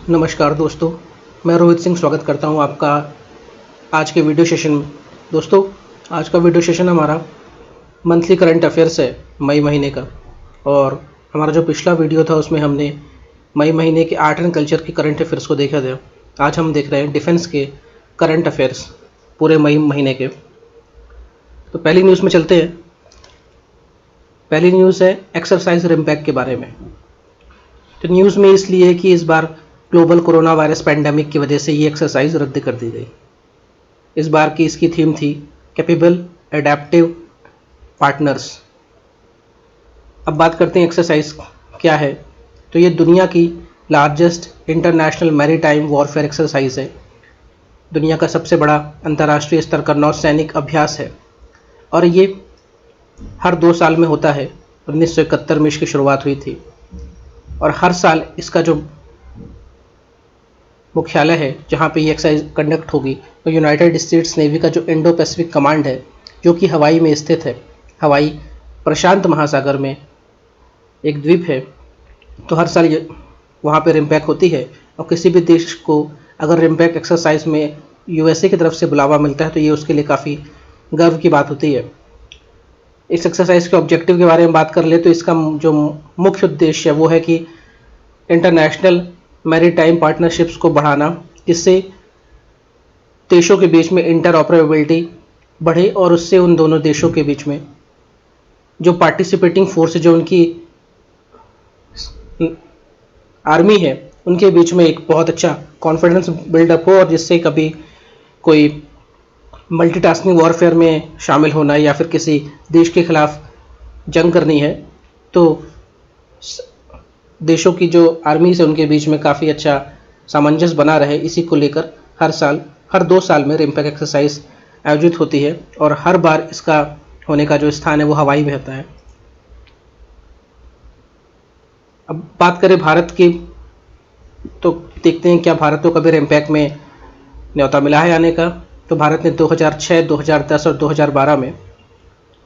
नमस्कार दोस्तों, मैं रोहित सिंह स्वागत करता हूं आपका आज के वीडियो सेशन में। दोस्तों, आज का वीडियो सेशन हमारा मंथली करंट अफेयर्स है मई महीने का। और हमारा जो पिछला वीडियो था उसमें हमने मई महीने के आर्ट एंड कल्चर के करंट अफेयर्स को देखा था। आज हम देख रहे हैं डिफेंस के करंट अफेयर्स पूरे मई महीने के। तो पहली न्यूज़ में चलते हैं। पहली न्यूज़ है एक्सरसाइज रिम्पैक के बारे में। तो न्यूज़ में इसलिए है कि इस बार ग्लोबल कोरोना वायरस पैंडेमिक की वजह से ये एक्सरसाइज रद्द कर दी गई। इस बार की इसकी थीम थी कैपेबल एडेप्टिव पार्टनर्स। अब बात करते हैं एक्सरसाइज क्या है। तो ये दुनिया की largest international maritime warfare exercise है। दुनिया का सबसे बड़ा अंतर्राष्ट्रीय स्तर का नौसैनिक अभ्यास है और ये हर 2 साल में होता है। 1971 में इसकी शुरुआत हुई थी और हर साल इसका जो मुख्यालय है जहाँ पे ये एक्सरसाइज कंडक्ट होगी तो यूनाइटेड स्टेट्स नेवी का जो इंडो पैसिफिक कमांड है जो कि हवाई में स्थित है। हवाई प्रशांत महासागर में एक द्वीप है। तो हर साल ये वहाँ पे रिम्पैक होती है और किसी भी देश को अगर रिम्पैक एक्सरसाइज में यूएसए की तरफ से बुलावा मिलता है तो ये उसके लिए काफ़ी गर्व की बात होती है। इस एक्सरसाइज के ऑब्जेक्टिव के बारे में बात कर ले तो इसका जो मुख्य उद्देश्य है वो है कि इंटरनेशनल मैरीटाइम पार्टनरशिप्स को बढ़ाना, जिससे देशों के बीच में इंटरऑपरेबिलिटी बढ़े और उससे उन दोनों देशों के बीच में जो पार्टिसिपेटिंग फोर्स जो उनकी आर्मी है उनके बीच में एक बहुत अच्छा कॉन्फिडेंस बिल्डअप हो और जिससे कभी कोई मल्टीटास्किंग वॉरफेयर में शामिल होना या फिर किसी देश के खिलाफ जंग करनी है तो देशों की जो आर्मी से उनके बीच में काफ़ी अच्छा सामंजस्य बना रहे, इसी को लेकर हर 2 साल में रिम्पैक एक्सरसाइज आयोजित होती है और हर बार इसका होने का जो स्थान है वो हवाई में होता है। अब बात करें भारत की तो देखते हैं क्या भारत को कभी रिम्पैक में न्योता मिला है आने का। तो भारत ने 2006, 2010 और 2012 में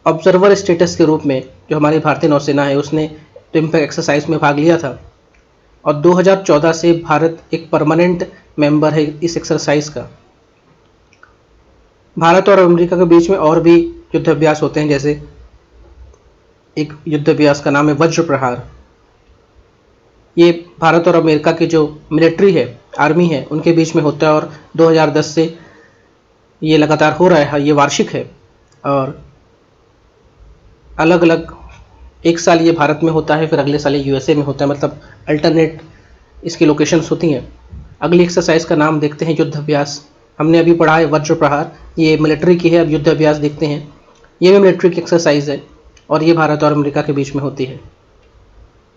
ऑब्जर्वर स्टेटस के रूप में जो हमारी भारतीय नौसेना है उसने रिम्पैक एक्सरसाइज में भाग लिया था और 2014 से भारत एक परमानेंट मेंबर है इस एक्सरसाइज का। भारत और अमेरिका के बीच में और भी युद्ध अभ्यास होते हैं, जैसे एक युद्ध अभ्यास का नाम है वज्र प्रहार। ये भारत और अमेरिका की जो मिलिट्री है, आर्मी है, उनके बीच में होता है और 2010 से ये लगातार हो रहा है। ये वार्षिक है और अलग अलग एक साल ये भारत में होता है, फिर अगले साल ये यूएसए में होता है, मतलब अल्टरनेट इसकी लोकेशंस होती हैं। अगली एक्सरसाइज का नाम देखते हैं युद्ध अभ्यास। हमने अभी पढ़ा है वज्र प्रहार, ये मिलिट्री की है। अब युद्ध अभ्यास देखते हैं। ये भी मिलिट्री की एक्सरसाइज है और ये भारत और अमेरिका के बीच में होती है।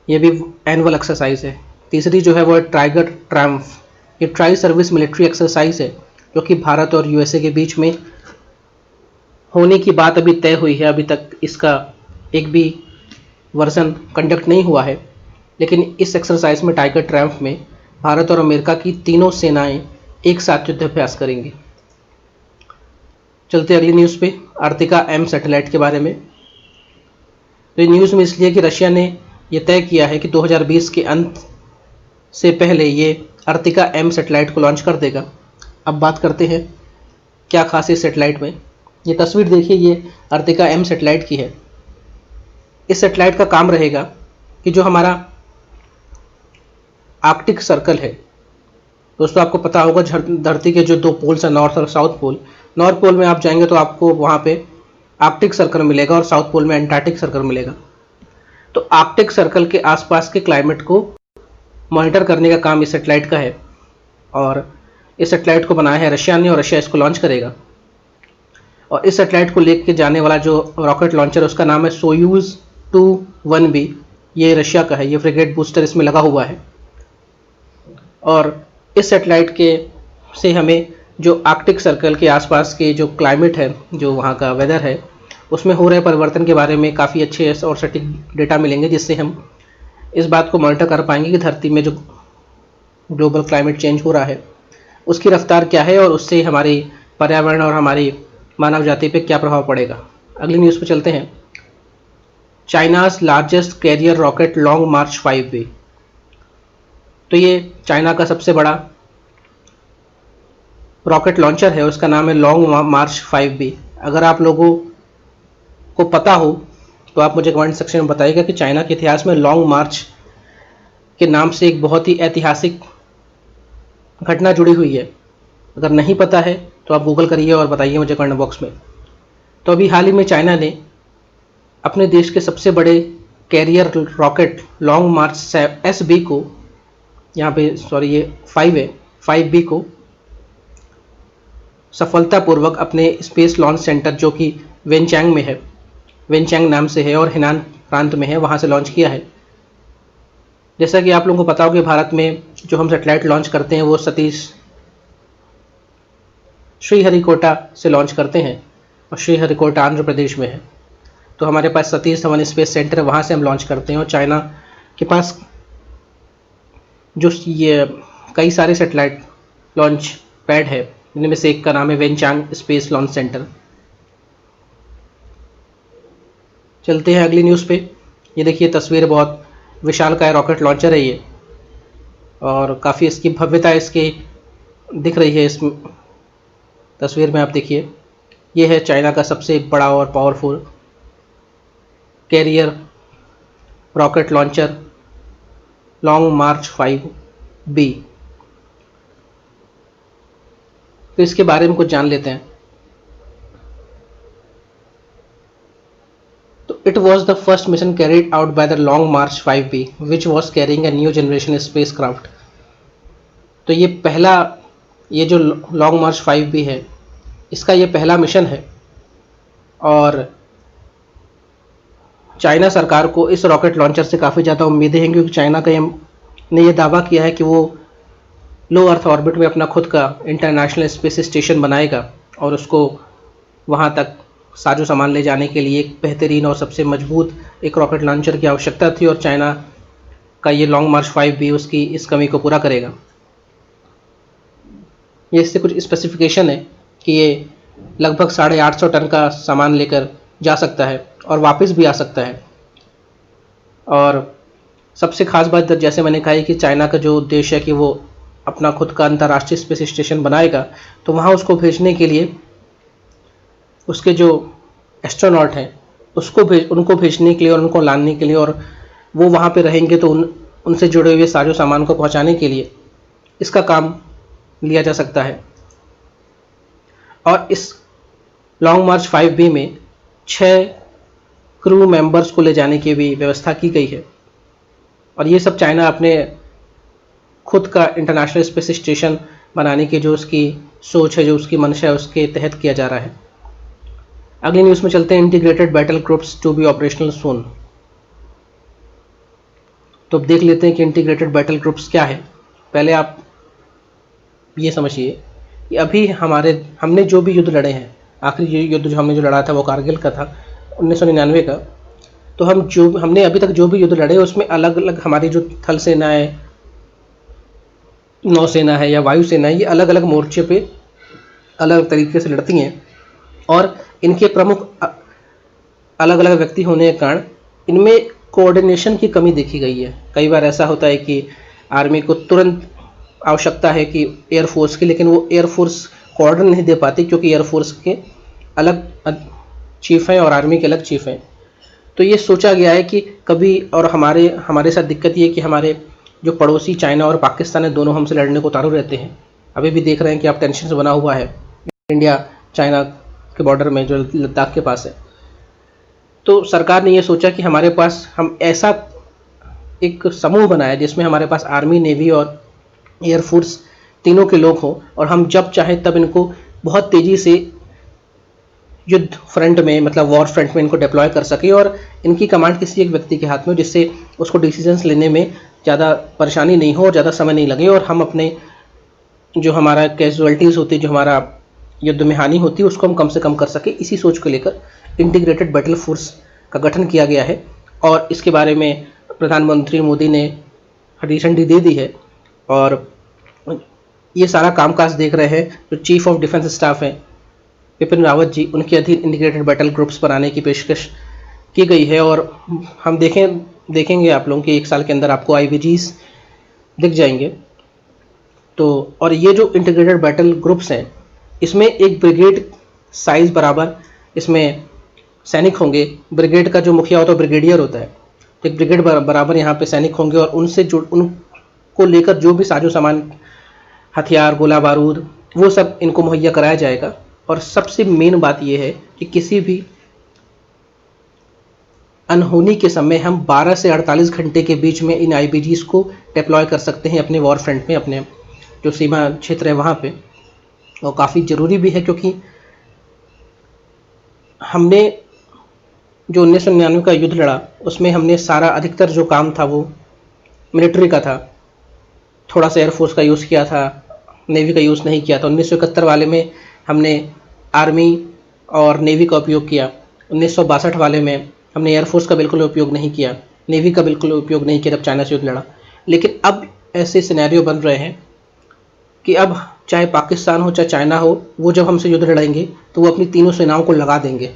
ये भी एनुअल एक्सरसाइज है। तीसरी जो है वो है टाइगर ट्रायम्फ। ये ट्राई सर्विस मिलिट्री एक्सरसाइज है जो कि भारत और यूएसए के बीच में होने की बात अभी तय हुई है। अभी तक इसका एक भी वर्जन कंडक्ट नहीं हुआ है, लेकिन इस एक्सरसाइज में टाइगर ट्रायम्फ में भारत और अमेरिका की तीनों सेनाएं एक साथ युद्धाभ्यास करेंगी। चलते अगली न्यूज़ पे, आर्टिका एम सैटेलाइट के बारे में। तो ये न्यूज़ में इसलिए कि रशिया ने यह तय किया है कि 2020 के अंत से पहले ये आर्टिका एम सैटेलाइट को लॉन्च कर देगा। अब बात करते हैं क्या खास है इस सैटेलाइट में। ये तस्वीर देखिए, ये आर्टिका एम सैटेलाइट की है। इस सैटेलाइट का काम रहेगा कि जो हमारा आर्कटिक सर्कल है, दोस्तों आपको पता होगा धरती के जो 2 पोल्स हैं, नॉर्थ और साउथ पोल। नॉर्थ पोल में आप जाएंगे तो आपको वहाँ पे आर्कटिक सर्कल मिलेगा और साउथ पोल में एंटार्क्टिक सर्कल मिलेगा। तो आर्कटिक सर्कल के आसपास के क्लाइमेट को मॉनिटर करने का काम इस सैटेलाइट का है और इस सैटेलाइट को बनाया है रशिया ने और रशिया इसको लॉन्च करेगा। और इस सैटेलाइट को लेकर जाने वाला जो रॉकेट लॉन्चर है उसका नाम है सोयूज 2-1B। ये रशिया का है। ये फ्रिगेट बूस्टर इसमें लगा हुआ है और इस सैटेलाइट के से हमें जो आर्कटिक सर्कल के आसपास के जो क्लाइमेट है, जो वहाँ का वेदर है, उसमें हो रहे परिवर्तन के बारे में काफ़ी अच्छे और सटीक डेटा मिलेंगे, जिससे हम इस बात को मॉनिटर कर पाएंगे कि धरती में जो ग्लोबल क्लाइमेट चेंज हो रहा है उसकी रफ्तार क्या है और उससे हमारी पर्यावरण और हमारी मानव जाति पे क्या प्रभाव पड़ेगा। अगली न्यूज़ पे चलते हैं। China's largest carrier rocket Long March 5B। तो ये चाइना का सबसे बड़ा रॉकेट लॉन्चर है, उसका नाम है लॉन्ग मार्च 5B। अगर आप लोगों को पता हो तो आप मुझे कमेंट सेक्शन में बताइएगा कि चाइना के इतिहास में लॉन्ग मार्च के नाम से एक बहुत ही ऐतिहासिक घटना जुड़ी हुई है। अगर नहीं पता है तो आप गूगल करिए और बताइए मुझे कमेंट बॉक्स में। तो अभी हाल ही में चाइना ने अपने देश के सबसे बड़े कैरियर रॉकेट लॉन्ग मार्च SB को, यहाँ पे सॉरी ये 5 है, 5B को सफलतापूर्वक अपने स्पेस लॉन्च सेंटर जो कि वेनचैंग में है, वेनचैंग नाम से है और हेनान प्रांत में है, वहाँ से लॉन्च किया है। जैसा कि आप लोगों को पता हो कि भारत में जो हम सैटेलाइट लॉन्च करते हैं वो सतीश श्रीहरिकोटा से लॉन्च करते हैं और श्रीहरिकोटा आंध्र प्रदेश में है। तो हमारे पास सतीश धवन स्पेस सेंटर है, वहाँ से हम लॉन्च करते हैं। और चाइना के पास जो ये कई सारे सैटेलाइट लॉन्च पैड है, इनमें से एक का नाम है वेनचांग स्पेस लॉन्च सेंटर। चलते हैं अगली न्यूज़ पे। ये देखिए तस्वीर, बहुत विशालकाय रॉकेट लॉन्चर है ये, और काफ़ी इसकी भव्यता इसकी दिख रही है इस तस्वीर में। आप देखिए, ये है चाइना का सबसे बड़ा और powerful carrier rocket launcher Long March 5B। तो इसके बारे में कुछ जान लेते हैं। तो it was the first mission carried out by the long March 5B which was carrying a new generation space craft. तो ये जो लॉन्ग मार्च 5B है, इसका ये पहला मिशन है और चाइना सरकार को इस रॉकेट लॉन्चर से काफ़ी ज़्यादा उम्मीदें हैं, क्योंकि चाइना का ने ये दावा किया है कि वो लो अर्थ ऑर्बिट में अपना खुद का इंटरनेशनल स्पेस स्टेशन बनाएगा और उसको वहाँ तक साजो सामान ले जाने के लिए एक बेहतरीन और सबसे मजबूत एक रॉकेट लॉन्चर की आवश्यकता थी, और चाइना का ये लॉन्ग मार्च 5B उसकी इस कमी को पूरा करेगा। ये इससे कुछ स्पेसिफिकेशन है कि ये लगभग 850 टन का सामान लेकर जा सकता है और वापस भी आ सकता है। और सबसे खास बात जैसे मैंने कहा कि चाइना का जो उद्देश्य है कि वो अपना खुद का अंतर्राष्ट्रीय स्पेस स्टेशन बनाएगा, तो वहाँ उसको भेजने के लिए उसके जो एस्ट्रोनॉट हैं उनको भेजने के लिए और उनको लाने के लिए, और वो वहाँ पे रहेंगे तो उनसे जुड़े हुए साजो सामान को पहुँचाने के लिए इसका काम लिया जा सकता है। और इस लॉन्ग मार्च 5B में 6 क्रू मेंबर्स को ले जाने की भी व्यवस्था की गई है, और ये सब चाइना अपने खुद का इंटरनेशनल स्पेस स्टेशन बनाने की जो उसकी सोच है, जो उसकी मंशा है, उसके तहत किया जा रहा है। अगली न्यूज़ में चलते हैं। Integrated battle groups to be operational soon. तो अब देख लेते हैं कि इंटीग्रेटेड बैटल ग्रुप्स क्या है। पहले आप ये समझिए कि अभी हमने जो भी युद्ध लड़े हैं, आखिरी युद्ध जो हमने लड़ा था वो कारगिल का था 1999 का। तो हमने अभी तक जो भी युद्ध लड़े उसमें अलग अलग हमारी जो थल सेना है, नौसेना है या वायुसेना है, ये अलग अलग मोर्चे पे अलग तरीके से लड़ती हैं, और इनके प्रमुख अलग अलग व्यक्ति होने के कारण इनमें कोऑर्डिनेशन की कमी देखी गई है। कई बार ऐसा होता है कि आर्मी को तुरंत आवश्यकता है कि एयरफोर्स की, लेकिन वो एयरफोर्स कोऑर्डिनेट नहीं दे पाती, क्योंकि एयरफोर्स के अलग चीफ हैं और आर्मी के अलग चीफ हैं। तो ये सोचा गया है कि कभी, और हमारे साथ दिक्कत ये है कि हमारे जो पड़ोसी चाइना और पाकिस्तान है, दोनों हमसे लड़ने को उतारू रहते हैं। अभी भी देख रहे हैं कि आप टेंशन से बना हुआ है इंडिया चाइना के बॉर्डर में जो लद्दाख के पास है। तो सरकार ने ये सोचा कि हमारे पास हम ऐसा एक समूह बनाया जिसमें हमारे पास आर्मी, नेवी और एयरफोर्स तीनों के लोग हों, और हम जब चाहें तब इनको बहुत तेज़ी से युद्ध फ्रंट में, मतलब वॉर फ्रंट में इनको डिप्लॉय कर सके, और इनकी कमांड किसी एक व्यक्ति के हाथ में, जिससे उसको डिसीजंस लेने में ज़्यादा परेशानी नहीं हो और ज़्यादा समय नहीं लगे, और हम अपने जो हमारा कैजुअलिटीज़ होती है, जो हमारा युद्ध में हानि होती है, उसको हम कम से कम कर सके। इसी सोच को लेकर इंटीग्रेटेड बैटल फोर्स का गठन किया गया है, और इसके बारे में प्रधानमंत्री मोदी ने हरी झंडी दे दी है, और ये सारा कामकाज देख रहे हैं जो चीफ ऑफ डिफेंस स्टाफ हैं विपिन रावत जी, उनके अधीन इंटीग्रेटेड बैटल ग्रुप्स बनाने की पेशकश की गई है। और हम देखेंगे आप लोगों कि 1 साल के अंदर आपको IBGs दिख जाएंगे। तो और ये जो इंटीग्रेटेड बैटल ग्रुप्स हैं, इसमें एक ब्रिगेड साइज बराबर इसमें सैनिक होंगे। ब्रिगेड का जो मुखिया होता है ब्रिगेडियर होता है, तो एक ब्रिगेड बराबर यहाँ पे सैनिक होंगे और उनसे जुड़ उनको लेकर जो भी साजो सामान, हथियार, गोला बारूद, वो सब इनको मुहैया कराया जाएगा। और सबसे मेन बात यह है कि किसी भी अनहोनी के समय हम 12 से 48 घंटे के बीच में इन आईबीजीज को डिप्लॉय कर सकते हैं अपने वॉर फ्रंट में, अपने जो सीमा क्षेत्र है वहाँ पे। और काफ़ी ज़रूरी भी है क्योंकि हमने जो 1999 का युद्ध लड़ा उसमें हमने सारा अधिकतर जो काम था वो मिलिट्री का था, थोड़ा सा एयरफोर्स का यूज़ किया था, नेवी का यूज़ नहीं किया था। 1971 वाले में हमने आर्मी और नेवी का उपयोग किया। 1962 वाले में हमने एयरफोर्स का बिल्कुल उपयोग नहीं किया, नेवी का बिल्कुल उपयोग नहीं किया जब चाइना से युद्ध लड़ा। लेकिन अब ऐसे सिनेरियो बन रहे हैं कि अब चाहे पाकिस्तान हो चाहे चाइना हो, वो जब हमसे युद्ध लड़ाएंगे तो वो अपनी तीनों सेनाओं को लगा देंगे,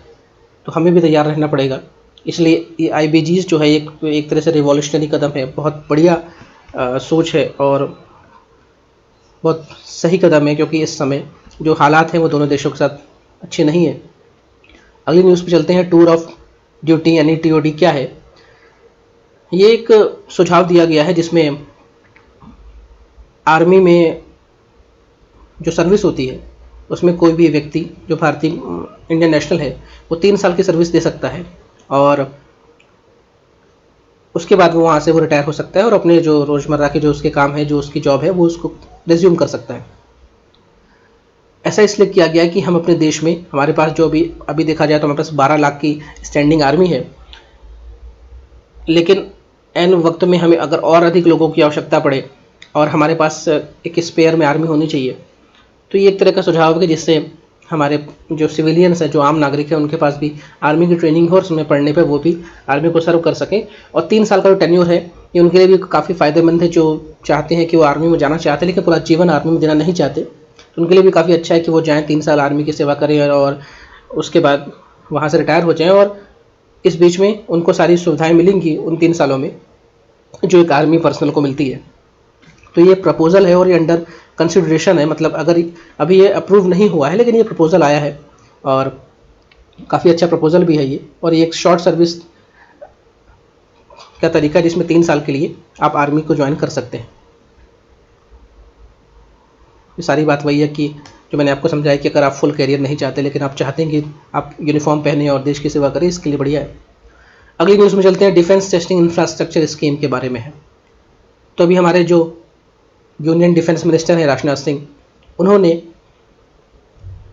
तो हमें भी तैयार रहना पड़ेगा। इसलिए ये आईबीजीज जो है एक तरह से रिवॉल्यूशनरी कदम है, बहुत बढ़िया सोच है और बहुत सही कदम है, क्योंकि इस समय जो हालात हैं वो दोनों देशों के साथ अच्छे नहीं है। अगली न्यूज़ पे चलते हैं। टूर ऑफ ड्यूटी यानी टीओडी क्या है? ये एक सुझाव दिया गया है जिसमें आर्मी में जो सर्विस होती है उसमें कोई भी व्यक्ति जो भारतीय इंडियन नेशनल है वो 3 साल की सर्विस दे सकता है और उसके बाद वो वहाँ से वो रिटायर हो सकता है और अपने जो रोज़मर्रा के जो उसके काम है, जो उसकी जॉब है, वो उसको रिज्यूम कर सकता है। ऐसा इसलिए किया गया है कि हम अपने देश में, हमारे पास जो अभी देखा जाए तो हमारे पास 12 लाख की स्टैंडिंग आर्मी है, लेकिन एन वक्त में हमें अगर और अधिक लोगों की आवश्यकता पड़े और हमारे पास एक स्पेयर में आर्मी होनी चाहिए, तो ये एक तरह का सुझाव है जिससे हमारे जो सिविलियंस हैं, जो आम नागरिक हैं, उनके पास भी आर्मी की ट्रेनिंग हो और उसमें पढ़ने पे वो भी आर्मी को सर्व कर सकें। और 3 साल का जो टेन्योर है ये उनके लिए भी काफ़ी फ़ायदेमंद है, जो चाहते हैं कि वो आर्मी में जाना चाहते हैं लेकिन पूरा जीवन आर्मी में देना नहीं चाहते, तो उनके लिए भी काफ़ी अच्छा है कि वो जाएँ, 3 साल आर्मी की सेवा करें और उसके बाद वहाँ से रिटायर हो जाएँ और इस बीच में उनको सारी सुविधाएँ मिलेंगी उन 3 सालों में जो एक आर्मी पर्सनल को मिलती है। तो ये प्रपोज़ल है और ये अंडर कंसिडरेशन है, मतलब अगर अभी ये अप्रूव नहीं हुआ है लेकिन ये प्रपोज़ल आया है और काफ़ी अच्छा प्रपोज़ल भी है ये। और ये एक शॉर्ट सर्विस का तरीका है जिसमें 3 साल के लिए आप आर्मी को ज्वाइन कर सकते हैं। ये सारी बात वही है कि जो मैंने आपको समझाया कि अगर आप फुल कैरियर नहीं चाहते लेकिन आप चाहते हैं कि आप यूनिफॉर्म पहने और देश की सेवा करें, इसके लिए बढ़िया है। अगली न्यूज़ में चलते हैं। डिफेंस टेस्टिंग इंफ्रास्ट्रक्चर स्कीम के बारे में है। तो अभी हमारे जो यूनियन डिफेंस मिनिस्टर हैं राजनाथ सिंह, उन्होंने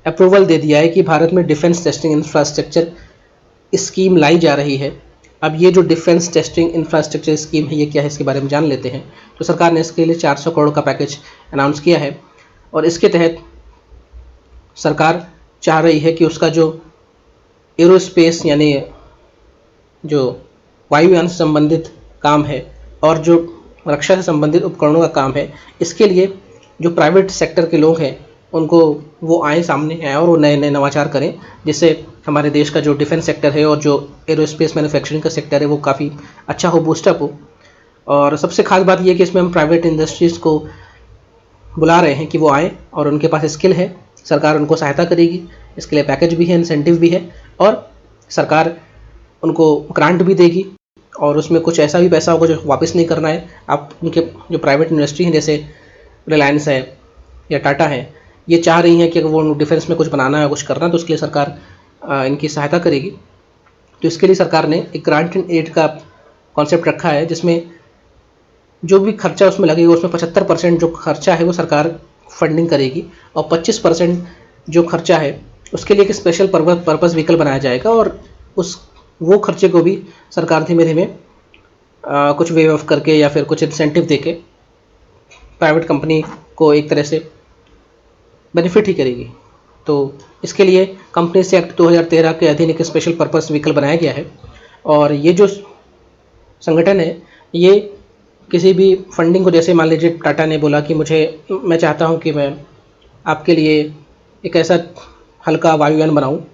अप्रूवल दे दिया है कि भारत में डिफेंस टेस्टिंग इंफ्रास्ट्रक्चर स्कीम लाई जा रही है। अब ये जो डिफेंस टेस्टिंग इंफ्रास्ट्रक्चर स्कीम है ये क्या है, इसके बारे में जान लेते हैं। तो सरकार ने इसके लिए 400 करोड़ का पैकेज अनाउंस किया है और इसके तहत सरकार चाह रही है कि उसका जो एरोस्पेस यानी जो वायुयान से संबंधित काम है और जो रक्षा से संबंधित उपकरणों का काम है, इसके लिए जो प्राइवेट सेक्टर के लोग हैं उनको वो आए, सामने आए और वो नए नए नवाचार करें, जिससे हमारे देश का जो डिफेंस सेक्टर है और जो एरोस्पेस मैन्युफैक्चरिंग का सेक्टर है वो काफ़ी अच्छा हो, बूस्टअप हो। और सबसे खास बात ये है कि इसमें हम प्राइवेट इंडस्ट्रीज़ को बुला रहे हैं कि वो आएँ और उनके पास स्किल है, सरकार उनको सहायता करेगी, इसके लिए पैकेज भी है, इंसेंटिव भी है और सरकार उनको ग्रांट भी देगी और उसमें कुछ ऐसा भी पैसा होगा जो वापस नहीं करना है। आप उनके जो प्राइवेट इंडस्ट्री हैं जैसे रिलायंस है या टाटा है, ये चाह रही हैं कि अगर वो डिफेंस में कुछ बनाना है, कुछ करना है, तो उसके लिए सरकार इनकी सहायता करेगी। तो इसके लिए सरकार ने एक ग्रांट एंड एड का कॉन्सेप्ट रखा है जिसमें जो भी खर्चा उसमें लगेगा उसमें 75% जो खर्चा है वो सरकार फंडिंग करेगी और 25% जो खर्चा है उसके लिए एक स्पेशल पर्पस व्हीकल बनाया जाएगा और वो खर्चे को भी सरकार धीमे धीमे कुछ वे ऑफ करके या फिर कुछ इंसेंटिव देके प्राइवेट कंपनी को एक तरह से बेनिफिट ही करेगी। तो इसके लिए कंपनीज एक्ट 2013 के अधीन एक स्पेशल पर्पस व्हीकल बनाया गया है और ये जो संगठन है ये किसी भी फंडिंग को, जैसे मान लीजिए टाटा ने बोला कि मैं चाहता हूँ कि मैं आपके लिए एक ऐसा हल्का वायुयान बनाऊँ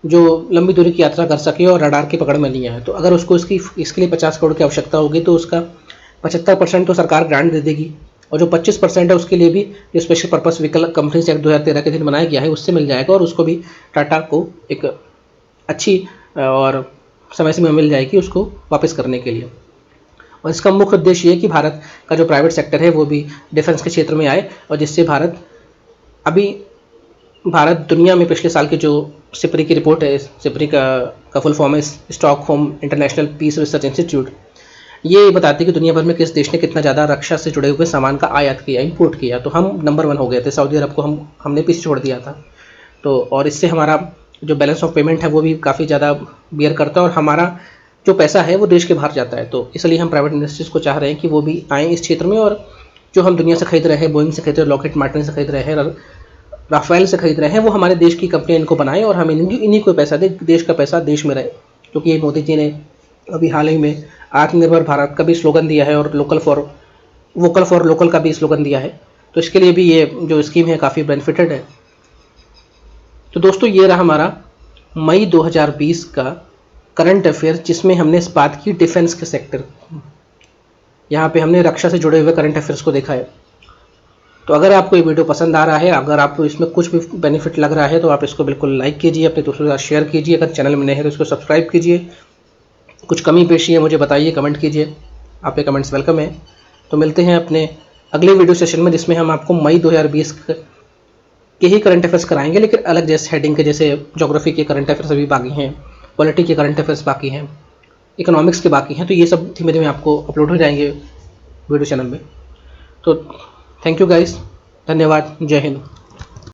जो लंबी दूरी की यात्रा कर सके और रडार की पकड़ में नहीं आए, तो अगर उसको इसके लिए 50 करोड़ की आवश्यकता होगी तो उसका 75% तो सरकार ग्रांट दे देगी, और जो 25% है उसके लिए भी जो special purpose vehicle companies act 2013 के दिन बनाया गया है उससे मिल जाएगा, और उसको भी टाटा को एक अच्छी और समय सीमा मिल जाएगी उसको वापस करने के लिए। और इसका मुख्य उद्देश्य ये कि भारत का जो प्राइवेट सेक्टर है वो भी डिफेंस के क्षेत्र में आए, और जिससे भारत दुनिया में पिछले साल की जो सिपरी की रिपोर्ट है, सिपरी का फुल फॉर्म है Stockholm International Peace Research Institute, ये बताती है कि दुनिया भर में किस देश ने कितना ज़्यादा रक्षा से जुड़े हुए सामान का आयात किया, इंपोर्ट किया। तो हम नंबर 1 हो गए थे, सऊदी अरब को हमने पीछे छोड़ दिया था। तो और इससे हमारा जो बैलेंस ऑफ पेमेंट है वो भी काफ़ी ज़्यादा बियर करता है, और हमारा जो पैसा है वो देश के बाहर जाता है। तो इसलिए हम प्राइवेट इंडस्ट्रीज़ को चाह रहे हैं कि वो भी आएँ इस क्षेत्र में, और जो हम दुनिया से खरीद रहे हैं, बोइंग से खरीद रहे हैं, लॉकहीड मार्टिन से खरीद रहे हैं, राफेल से खरीद रहे हैं, वो हमारे देश की कंपनियां इनको बनाएं और हम इन्हीं को पैसा दें, देश का पैसा देश में रहे। क्योंकि ये मोदी जी ने अभी हाल ही में आत्मनिर्भर भारत का भी स्लोगन दिया है, और वोकल फॉर लोकल का भी स्लोगन दिया है। तो इसके लिए भी ये जो स्कीम है काफ़ी बेनिफिटेड है। तो दोस्तों, ये रहा हमारा मई 2020 का करंट अफेयर, जिसमें हमने इस बात की डिफेंस के सेक्टर, यहाँ पे हमने रक्षा से जुड़े हुए करंट अफेयर्स को देखा है। तो अगर आपको ये वीडियो पसंद आ रहा है, अगर आपको इसमें कुछ भी बेनिफिट लग रहा है, तो आप इसको बिल्कुल लाइक कीजिए, अपने दोस्तों के साथ शेयर कीजिए। अगर चैनल में नए हैं तो इसको सब्सक्राइब कीजिए। कुछ कमी पेशी है मुझे बताइए, कमेंट कीजिए, आपके कमेंट्स वेलकम है। तो मिलते हैं अपने अगले वीडियो सेशन में, जिसमें हम आपको मई 2020 के ही करंट अफेयर्स कराएंगे, लेकिन अलग जैसे हेडिंग के, जैसे ज्योग्राफी के करंट अफेयर्स अभी बाकी हैं, पॉलिटी के करंट अफेयर्स बाकी हैं, इकोनॉमिक्स के बाकी हैं। तो ये सब धीमे धीमे आपको अपलोड हो जाएंगे वीडियो चैनल में। तो थैंक यू गाइस, धन्यवाद, जय हिंद।